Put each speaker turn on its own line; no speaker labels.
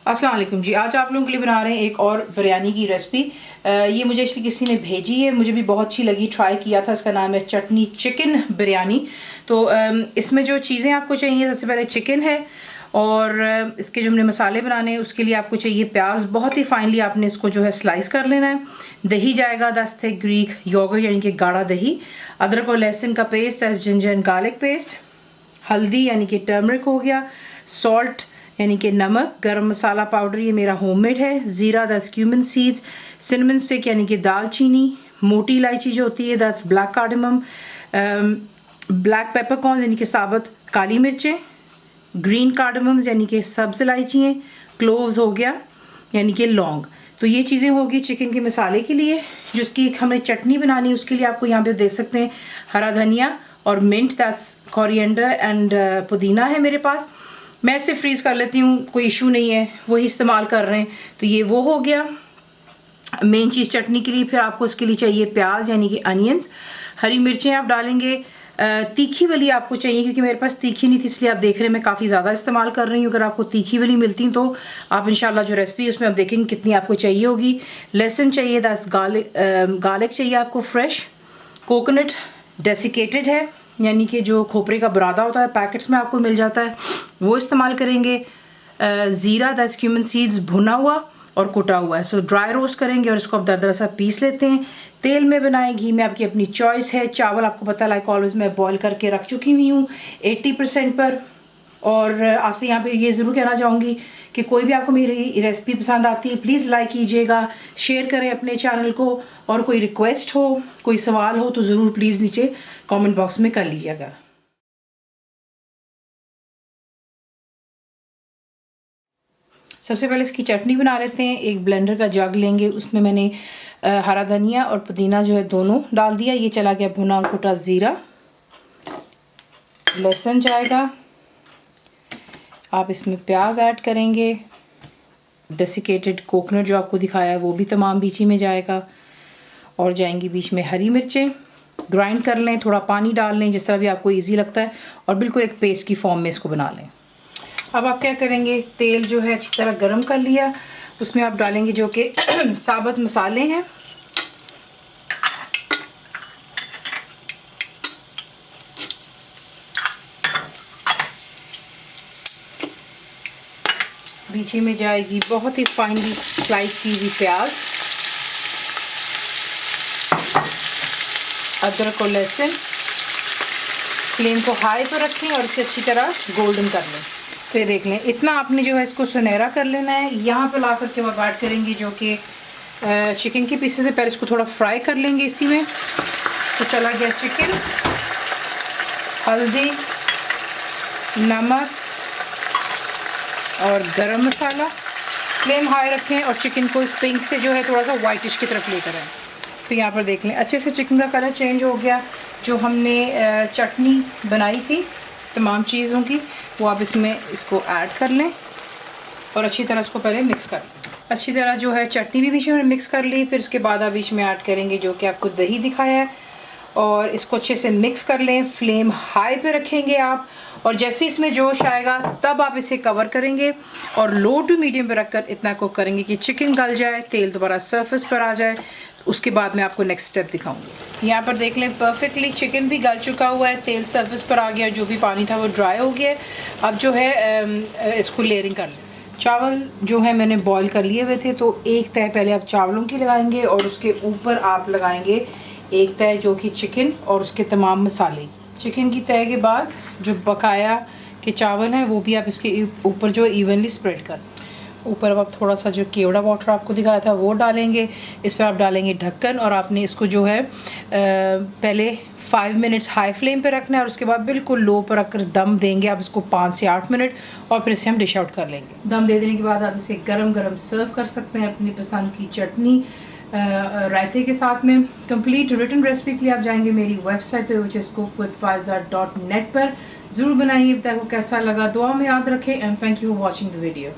अस्सलाम वालेकुम जी। आज आप लोगों के लिए बना रहे हैं एक और बिरयानी की रेसिपी। ये मुझे एक्चुअली किसी ने भेजी है, मुझे भी बहुत अच्छी लगी, ट्राई किया था। इसका नाम है चटनी चिकन बिरयानी। तो इसमें जो चीज़ें आपको चाहिए, सबसे पहले चिकन है और इसके जो हमने मसाले बनाने हैं उसके लिए आपको चाहिए प्याज। बहुत ही फाइनली आपने इसको जो है स्लाइस कर लेना है। दही जाएगा 10 थिक ग्रीक योगर्ट यानी कि गाढ़ा दही। अदरक और लहसुन का paste, as ginger and garlic paste. हल्दी यानी कि टर्मरिक हो गया। सॉल्ट यानी कि नमक। गरम मसाला पाउडर ये मेरा होममेड है। ज़ीरा, 10 क्यूमिन सीड्स। सिनेमन स्टिक यानी कि दालचीनी। मोटी इलायची जो होती है that's black cardamom. Black peppercorn यानी कि साबुत काली मिर्चें। ग्रीन कार्डमम्स यानी कि सब्ज इलायचियाँ। क्लोव्स हो गया यानी कि लौंग। तो ये चीज़ें होगी चिकन के मसाले के लिए। जिसकी हमें चटनी बनानी है उसके लिए आपको यहाँ पे देख सकते हैं हरा धनिया और मिंट, दैट्स कोरिएंडर एंड पुदीना है मेरे पास। मैं इसे फ्रीज़ कर लेती हूँ, कोई इशू नहीं है, वही इस्तेमाल कर रहे हैं। तो ये वो हो गया मेन चीज़ चटनी के लिए। फिर आपको इसके लिए चाहिए प्याज यानी कि अनियंस। हरी मिर्चें आप डालेंगे। तीखी वाली आपको चाहिए, क्योंकि मेरे पास तीखी नहीं थी इसलिए आप देख रहे हैं मैं काफ़ी ज़्यादा इस्तेमाल कर रही हूँ। अगर आपको तीखी वाली मिलती तो आप इंशाल्लाह जो रेसिपी है उसमें आप देखेंगे कितनी आपको चाहिए होगी। लहसुन चाहिए, दैट्स गार्लिक चाहिए आपको फ्रेश। कोकोनट डेसिकेटेड है यानी कि जो खोपरे का बुरादा होता है पैकेट्स में आपको मिल जाता है, वो इस्तेमाल करेंगे। ज़ीरा, 10 क्यूमिन सीड्स भुना हुआ और कुटा हुआ है। सो ड्राई रोस्ट करेंगे और इसको आप दरदरा सा पीस लेते हैं। तेल में बनाए, घी में, आपकी अपनी चॉइस है। चावल आपको पता लाइक ऑलवेज मैं बॉईल करके रख चुकी हुई हूँ 80% पर। और आपसे यहाँ पे ये ज़रूर कहना चाहूँगी कि कोई भी आपको मेरी रेसिपी पसंद आती है प्लीज़ लाइक कीजिएगा, शेयर करें अपने चैनल को। और कोई रिक्वेस्ट हो, कोई सवाल हो तो ज़रूर प्लीज़ नीचे कमेंट बॉक्स में कर लीजिएगा। सबसे पहले इसकी चटनी बना लेते हैं। एक ब्लेंडर का जग लेंगे, उसमें मैंने हरा धनिया और पुदीना जो है दोनों डाल दिया। ये चला गया भुना कुटा ज़ीरा। लहसुन जाएगा, आप इसमें प्याज ऐड करेंगे। डेसिकेटेड कोकोनट जो आपको दिखाया है वो भी तमाम बीच में जाएगा। और जाएंगी बीच में हरी मिर्चें। ग्राइंड कर लें, थोड़ा पानी डाल लें जिस तरह भी आपको इजी लगता है, और बिल्कुल एक पेस्ट की फॉर्म में इसको बना लें। अब आप क्या करेंगे, तेल जो है अच्छी तरह गर्म कर लिया, उसमें आप डालेंगे जो कि साबुत मसाले हैं। बीच में जाएगी बहुत ही फाइनली स्लाइस की हुई प्याज, अदरक और लहसुन। फ्लेम को हाई पर रखें और इसे अच्छी तरह गोल्डन कर लें। फिर देख लें इतना आपने जो है इसको सुनहरा कर लेना है। यहाँ पर ला करके हम ऐड करेंगे जो कि चिकन के पीसेस है। पहले इसको थोड़ा फ्राई कर लेंगे इसी में। तो चला गया चिकन, हल्दी, नमक और गरम मसाला। फ्लेम हाई रखें और चिकन को पिंक से जो है थोड़ा सा वाइटिश की तरफ लेकर आएँ। तो यहाँ पर देख लें अच्छे से चिकन का कलर चेंज हो गया। जो हमने चटनी बनाई थी तमाम चीज़ों की, वो आप इसमें इसको ऐड कर लें और अच्छी तरह इसको पहले मिक्स कर लें। अच्छी तरह जो है चटनी भी बीच में मिक्स कर ली। फिर उसके बाद आप बीच में ऐड करेंगे जो कि आपको दही दिखाया है, और इसको अच्छे से मिक्स कर लें। फ्लेम हाई पे रखेंगे आप, और जैसे इसमें जोश आएगा तब आप इसे कवर करेंगे और लो टू मीडियम पे रखकर इतना कुक करेंगे कि चिकन गल जाए, तेल दोबारा सरफेस पर आ जाए। उसके बाद मैं आपको नेक्स्ट स्टेप दिखाऊंगी। यहाँ पर देख लें परफेक्टली चिकन भी गल चुका हुआ है, तेल सरफेस पर आ गया, जो भी पानी था वो ड्राई हो गया। अब जो है इसको लेयरिंग कर लें। चावल जो है मैंने बॉईल कर लिए हुए थे, तो एक तय पहले आप चावलों की लगाएंगे और उसके ऊपर आप लगाएंगे एक तय जो कि चिकन और उसके तमाम मसाले। चिकन की तय के बाद जो बकाया के चावल हैं वो भी आप इसके ऊपर जो इवनली स्प्रेड कर। ऊपर अब आप थोड़ा सा जो केवड़ा वाटर आपको दिखाया था वो डालेंगे। इस पर आप डालेंगे ढक्कन, और आपने इसको जो है पहले 5 मिनट्स हाई फ्लेम पे रखना है और उसके बाद बिल्कुल लो पर रखकर दम देंगे आप इसको 5 से 8 मिनट, और फिर इसे हम डिश आउट कर लेंगे। दम दे देने के बाद आप इसे गरम गरम सर्व कर सकते हैं अपनी पसंद की चटनी रायते के साथ में। कंप्लीट रिटन रेसिपी के लिए आप जाएंगे मेरी वेबसाइट पे which is cookWithFaiza.net पर। ज़रूर बनाइए, बताइए कैसा लगा, दुआ में याद रखें, and thank you for watching the video.